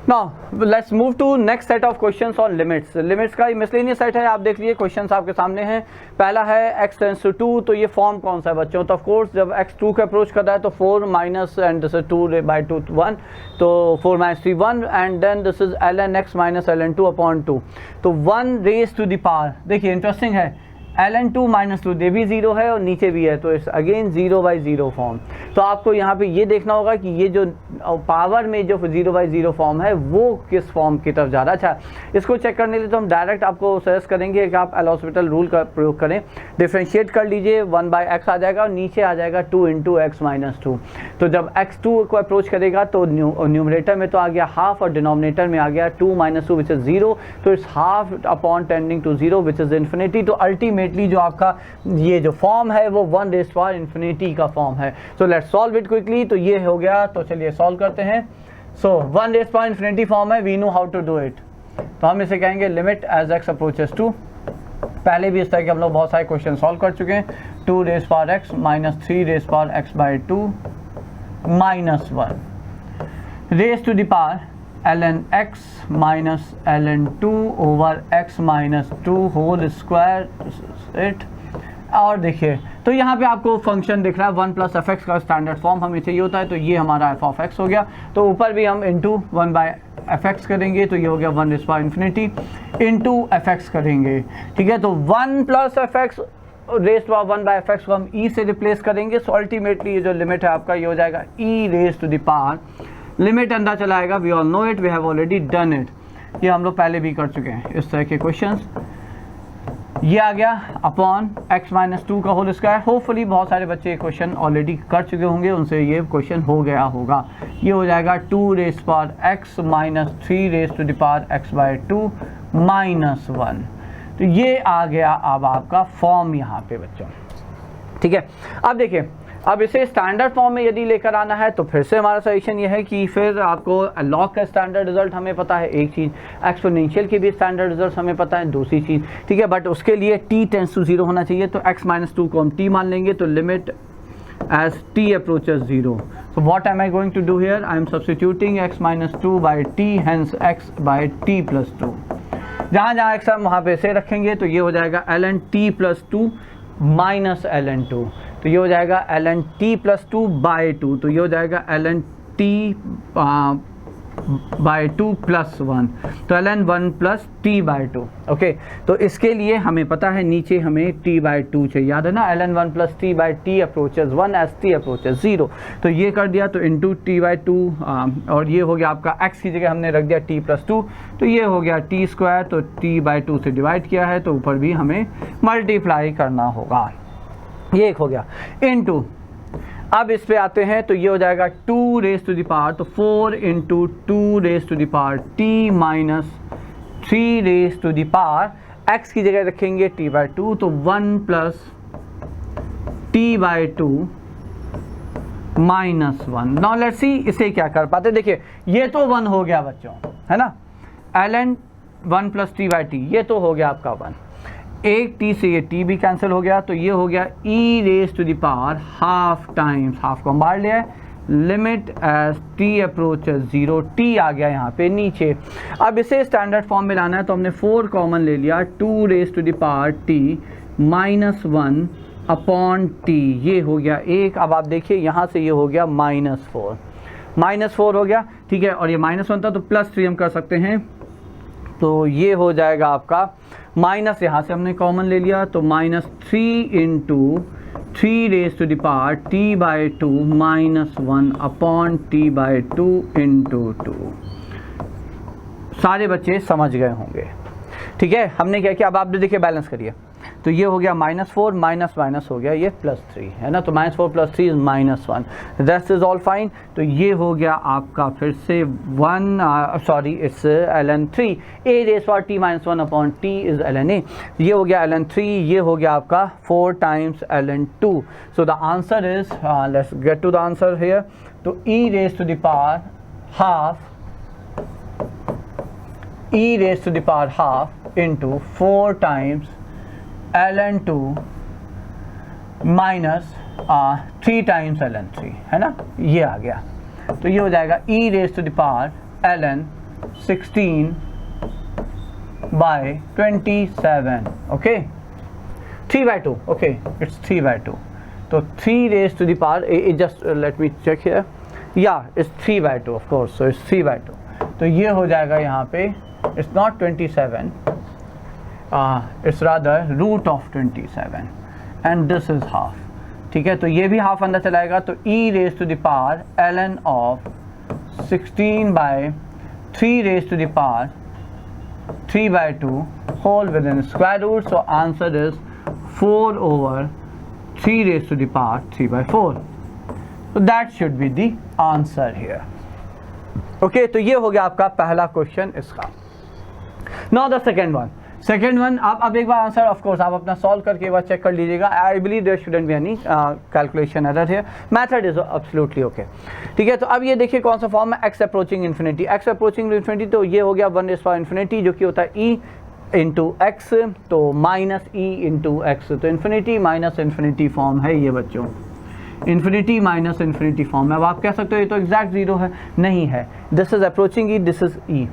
Now let's move to next set of questions on limits. Limits का miscellaneous set है, आप देख लीजिए क्वेश्चंस आपके सामने हैं। पहला है x टेंड्स टू 2, तो ये फॉर्म कौन सा है बच्चों? तो ऑफ कोर्स जब x 2 के अप्रोच कर रहा है तो 4 minus and this is 2 by 2 1, तो 4 minus 3 1 and then this is ln x minus ln 2 upon 2, तो 1 रेज टू द पावर। देखिए इंटरेस्टिंग है, ln 2 माइनस 2 ये भी 0 है और नीचे भी है, तो इट्स अगेन 0 बाई 0 फॉर्म। तो आपको यहाँ पे ये देखना होगा कि ये जो पावर में जो 0 बाई 0 फॉर्म है वो किस फॉर्म की तरफ जा रहा है। अच्छा, इसको चेक करने के लिए तो हम डायरेक्ट आपको सजेस्ट करेंगे कि आप एल हॉस्पिटल रूल का प्रयोग करें। डिफ्रेंशिएट कर लीजिए, 1 बाई एक्स आ जाएगा और नीचे आ जाएगा 2 इंटू एक्स माइनस 2। तो जब x2 को अप्रोच करेगा तो न्यूमरेटर में तो आ गया हाफ और डिनोमिनेटर में आ गया 2 माइनस 2 विच इज़ 0, तो it's half upon tending to 0 which is infinity. तो अल्टीमेटली जो आपका ये जो फॉर्म है वो 1 रेज़ टू पावर इन्फिनिटी का फॉर्म है। So let's solve it quickly. तो ये हो गया, तो चलिए सॉल्व करते हैं। So 1 raise to power infinity form है, we know how to do it. तो हम इसे कहेंगे limit as x approaches to. पहले भी इस तरह के हम लोग बहुत सारे क्वेश्चन सॉल्व कर चुके हैं। 2 raise power x minus 3 raise power x by 2 minus 1 raise to the power ln x minus ln 2 over x minus 2 whole square it. और देखिए तो यहाँ पे आपको फंक्शन दिख रहा है 1 प्लस एफ एक्स का स्टैंडर्ड फॉर्म हमें चाहिए होता है, तो ये हमारा एफ ऑफ एक्स हो गया। तो ऊपर भी हम इंटू 1 बाई एफ एक्स करेंगे, तो ये हो गया 1 raise power infinity into f x करेंगे। ठीक है, तो 1 plus f x raise to power 1 by f x को हम ई से रिप्लेस करेंगे। सो अल्टीमेटली ये जो लिमिट है आपका ये हो जाएगा e raise to the power, limit अंदर चला आएगा, we all know it, we have already done it. ये हम लोग पहले भी कर चुके हैं इस तरह के क्वेश्चंस। ये आ गया अपॉन x माइनस 2 का होल स्क्वायर। होपफुली बहुत सारे बच्चे ये क्वेश्चन ऑलरेडी कर चुके होंगे, उनसे ये क्वेश्चन हो गया होगा। ये हो जाएगा 2 raise power x minus 3 raise to the power x by 2 minus 1। तो ये आ गया अब आपका फॉर्म यहाँ पे बच्चों। ठीक है, अब देखिए, अब इसे स्टैंडर्ड फॉर्म में यदि लेकर आना है तो फिर से हमारा सजेशन ये है कि फिर आपको लॉग का स्टैंडर्ड रिजल्ट हमें पता है एक चीज़, एक्सपोनेंशियल की भी स्टैंडर्ड रिजल्ट हमें पता है दूसरी चीज़। ठीक है, बट उसके लिए t टेंड्स टू 0 होना चाहिए, तो x माइनस 2 को हम t मान लेंगे, तो limit as t approaches 0। So what am I going to do here, I am substituting x minus 2 by t, hence x by t plus 2। जहाँ जहाँ x हम वहाँ पे से रखेंगे, तो ये हो जाएगा ln t plus 2 minus ln 2, तो ये हो जाएगा ln t प्लस 2 बाई 2, तो ये हो जाएगा ln t बाई 2 प्लस 1, तो ln 1 plus t by 2। Okay, तो इसके लिए हमें पता है नीचे हमें t बाई 2 चाहिए, याद है ना, ln 1 plus t by t approaches 1 as t approaches 0, तो ये कर दिया, तो इंटू t बाई 2 और ये हो गया आपका x की जगह हमने रख दिया t प्लस 2, तो ये हो गया t स्क्वायर, तो t बाई 2 से डिवाइड किया है, तो ऊपर भी हमें मल्टीप्लाई करना होगा। ये एक हो गया इनटू, अब इस पे आते हैं, तो ये हो जाएगा 2 रेज़ टू द पावर, तो 4 into 2 raise to the power t minus 3 raise to the power, x की जगह रखेंगे t बाई 2, तो 1 plus t by 2 minus 1। Now let's see इसे क्या कर पाते। देखिए ये तो 1 हो गया बच्चों, है ना, ln 1 plus t by t, ये तो हो गया आपका 1, एक t से ये t भी कैंसिल हो गया, तो ये हो गया e raise to the power half times, half को हम बाहर ले आए, limit as t approaches 0, t आ गया यहाँ पे नीचे। अब इसे स्टैंडर्ड फॉर्म में लाना है, तो हमने 4 कॉमन ले लिया, 2 raise to the power t minus 1 upon t, ये हो गया 1। अब आप देखिए यहाँ से ये हो गया माइनस 4 हो गया। ठीक है, और ये माइनस 1 था तो प्लस 3 हम कर सकते हैं, तो ये हो जाएगा आपका माइनस, यहाँ से हमने कॉमन ले लिया, तो minus 3 into 3 raise to the power t by 2 minus 1 upon t by 2 into 2। सारे बच्चे समझ गए होंगे। ठीक है, हमने क्या किया, अब आप देखिए बैलेंस करिए, तो ये हो गया -4 माइनस माइनस हो गया ये +3, है ना, तो -4 + 3 is -1, that's is all fine. तो ये हो गया आपका फिर से 1 sorry it's ln 3 a rays power t minus 1 upon t is ln a, ये हो गया ln 3, ये हो गया आपका 4 times ln 2। So the answer is, let's get to the answer here, तो e raise to the power half, e raise to the power half into 4 times ln 2 minus 3 times ln 3, है ना, ये आ गया, तो ये हो जाएगा e raise to the power ln 16/27, okay, 3/2, okay, it's 3/2. तो 3 raised to the power, just let me check here, yeah, it's 3/2 of course, so it's 3/2. तो ये हो जाएगा यहाँ पे, it's not 27, it's rather root of 27 and this is half, ठीक है, तो ये भी हाफ अंदर चलाएगा, तो e raised to the power ln of 16/3 raised to the power 3/2 whole within square root, so answer is 4/3 raised to the power 3/4. So that should be the answer here. Okay, तो ये हो गया आपका पहला question इसका. Now the second one. आप अब एक बार आंसर ऑफ कोर्स आप अपना सॉल्व करके एक बार चेक कर लीजिएगा. I believe there shouldn't be any calculation error here. Method is absolutely okay. ठीक है, तो अब ये देखिए कौन सा फॉर्म है, x approaching infinity. X approaching infinity, तो ये हो गया 1/∞ जो कि होता है e इंटू एक्स, तो माइनस ई इंटू एक्स, तो इन्फिनिटी माइनस इन्फिनिटी फॉर्म है ये बच्चों, इन्फिनिटी माइनस इन्फिनिटी फॉर्म है. अब आप कह सकते हो ये तो एग्जैक्ट जीरो है, नहीं है, this is approaching e, this is e.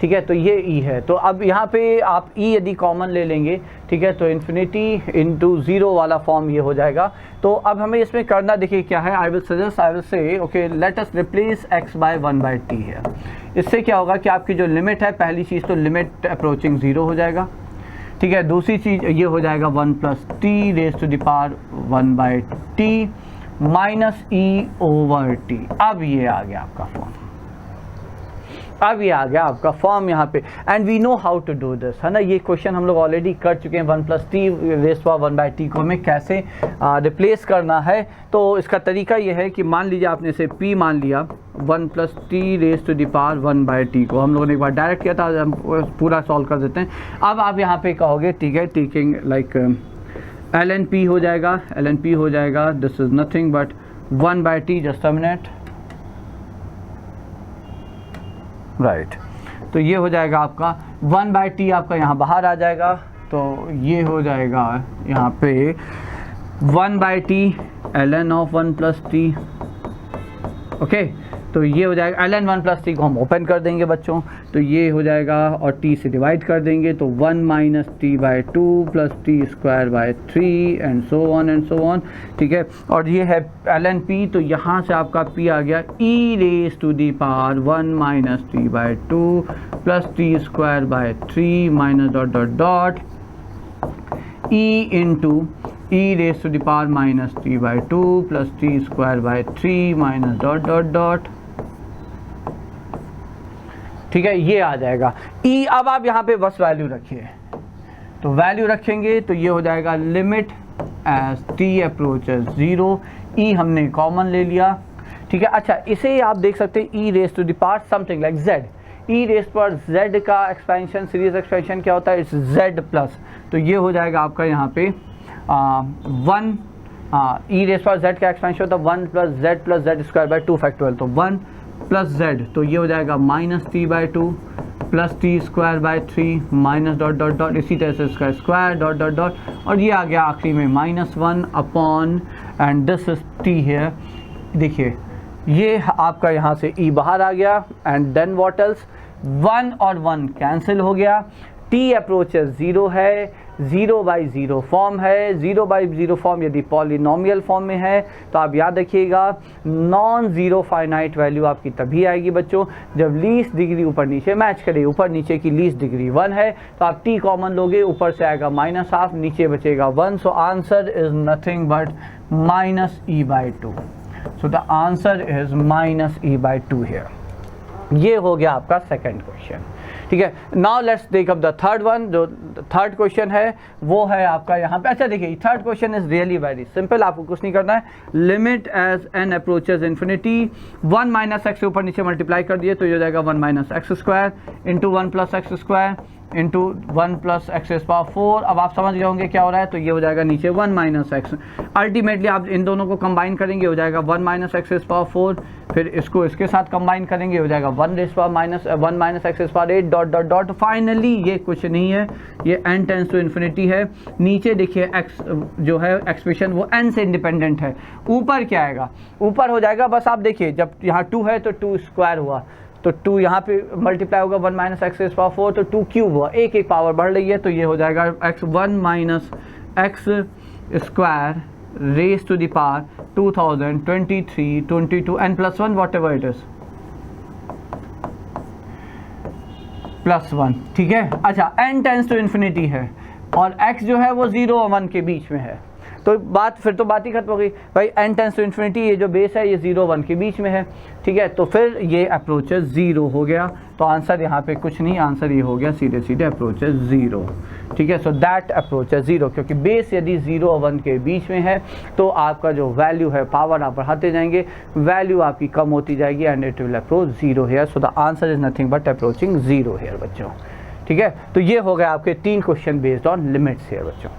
ठीक है, तो ये ई है, तो अब यहाँ पे आप ई यदि कॉमन ले लेंगे, ठीक है, तो इन्फिनिटी इंटू ज़ीरो वाला फॉर्म ये हो जाएगा. तो अब हमें इसमें करना देखिए क्या है. I will say okay, let us replace x by 1/t है. इससे क्या होगा कि आपकी जो लिमिट है, पहली चीज़ तो लिमिट अप्रोचिंग ज़ीरो हो जाएगा. ठीक है, दूसरी चीज़ ये हो जाएगा 1+t raise to the power 1/t minus e/t. अब ये आ गया आपका फॉर्म, अब ये आ गया आपका फॉर्म यहाँ पे. And we know how to do this, है ना. ये क्वेश्चन हम लोग ऑलरेडी कर चुके हैं. 1+t raise to power 1/t को हमें कैसे रिप्लेस करना है. तो इसका तरीका ये है कि मान लीजिए आपने इसे p मान लिया, 1+t raise to the power 1/t को हम लोगों ने एक बार डायरेक्ट किया था, हम पूरा सॉल्व कर देते हैं. अब आप यहाँ पे कहोगे ठीक है, टेकिंग लाइक ln p हो जाएगा, ln p हो जाएगा, this is nothing but 1/t, just a minute, right. तो ये हो जाएगा आपका 1/t, आपका यहाँ बाहर आ जाएगा, तो ये हो जाएगा यहाँ पे 1/t ln of 1+t. Okay, तो ये हो जाएगा ln 1+t को हम ओपन कर देंगे बच्चों, तो ये हो जाएगा और t से डिवाइड कर देंगे, तो 1 - t/2 + t² and so on. ठीक है, और ये है ln p, तो यहाँ से आपका p आ गया e raise to the power 1 - t/2 + t² minus dot e into e raise to the power -t/2 + t² minus dot. ठीक है, ये आ जाएगा e. अब आप यहाँ पे बस वैल्यू रखिए, तो वैल्यू रखेंगे तो ये हो जाएगा limit as t approaches 0. e हमने कॉमन ले लिया. ठीक है, अच्छा इसे आप देख सकते हैं e raise to the power something like z. e raise पर z का एक्सपेंशन, सीरीज एक्सपेंशन क्या होता है, इट्स z प्लस. तो ये हो जाएगा आपका यहाँ पे 1 e रेज़ पर z का एक्सपेंशन होता है 1 + z + z² 2 तो 1 + z, तो ये हो जाएगा -t/2 + t² माइनस डॉट. इसी तरह से इसका स्क्वायर डॉट, और ये आ गया आखिरी में -1 upon and this is t here. देखिए ये आपका यहाँ से e बाहर आ गया एंड देन व्हाट एल्स, 1 और 1 कैंसिल हो गया. t अप्रोचेस 0 है, 0/0 फॉर्म है. 0/0 फॉर्म यदि पॉलिनोमियल फॉर्म में है तो आप याद रखिएगा नॉन ज़ीरो फाइनाइट वैल्यू आपकी तभी आएगी बच्चों जब लीस्ट डिग्री ऊपर नीचे मैच करे. ऊपर नीचे की लीस्ट डिग्री 1 है, तो आप t कॉमन लोगे, ऊपर से आएगा -1/2, नीचे बचेगा 1. So answer is nothing but -e/2. So the answer is -e/2 here. ये हो गया आपका सेकंड क्वेश्चन. ठीक है, now let's take up the third one. जो थर्ड क्वेश्चन है वो है आपका यहाँ पे. अच्छा देखिए, third question is really very simple, आपको कुछ नहीं करना है. Limit as n approaches infinity, 1 - x से ऊपर नीचे मल्टीप्लाई कर दिए, तो ये हो जाएगा 1 - x² into 1 + x² into 1 + x⁴. अब आप समझ गए होंगे क्या हो रहा है, तो ये हो जाएगा नीचे 1 - x. अल्टीमेटली आप इन दोनों को कंबाइन करेंगे, हो जाएगा 1 - x⁴, फिर इसको इसके साथ कंबाइन करेंगे, हो जाएगा 1 - x⁴ डॉट. फाइनली ये कुछ नहीं है, ये n टेंस टू इन्फिनिटी है. नीचे देखिए x जो है एक्सप्रेशन वो n से इंडिपेंडेंट है. ऊपर क्या आएगा, ऊपर हो जाएगा बस आप देखिए, जब यहाँ 2 है तो 2² हुआ, तो 2 यहाँ पे मल्टीप्लाई होगा 1 माइनस एक्स रेज पावर 4, तो 2 क्यूब हुआ, एक पावर बढ़ रही है, तो ये हो जाएगा x 1 minus x square raise to the power 2000 23 22 n plus 1 whatever it is plus 1, ठीक है। अच्छा n टेंस टू इन्फिनिटी है और x जो है वो 0 और 1 के बीच में है, तो फिर तो बात ही खत्म हो गई भाई। n टेंस टू इन्फिनिटी, ये जो बेस है ये 0 1 के बीच में है, ठीक है। तो फिर ये अप्रोचेस 0 हो गया, तो आंसर यहाँ पे कुछ नहीं, आंसर ये हो गया सीधे सीधे अप्रोचेस 0, ठीक है। सो दैट अप्रोचेस 0, क्योंकि बेस यदि 0 और 1 के बीच में है तो आपका जो वैल्यू है पावर आप बढ़ाते जाएंगे, वैल्यू आपकी कम होती जाएगी and it will approach 0 here. So the answer is nothing but approaching 0 here बच्चों, ठीक है। तो ये हो गया आपके 3 question based on limits here बच्चों।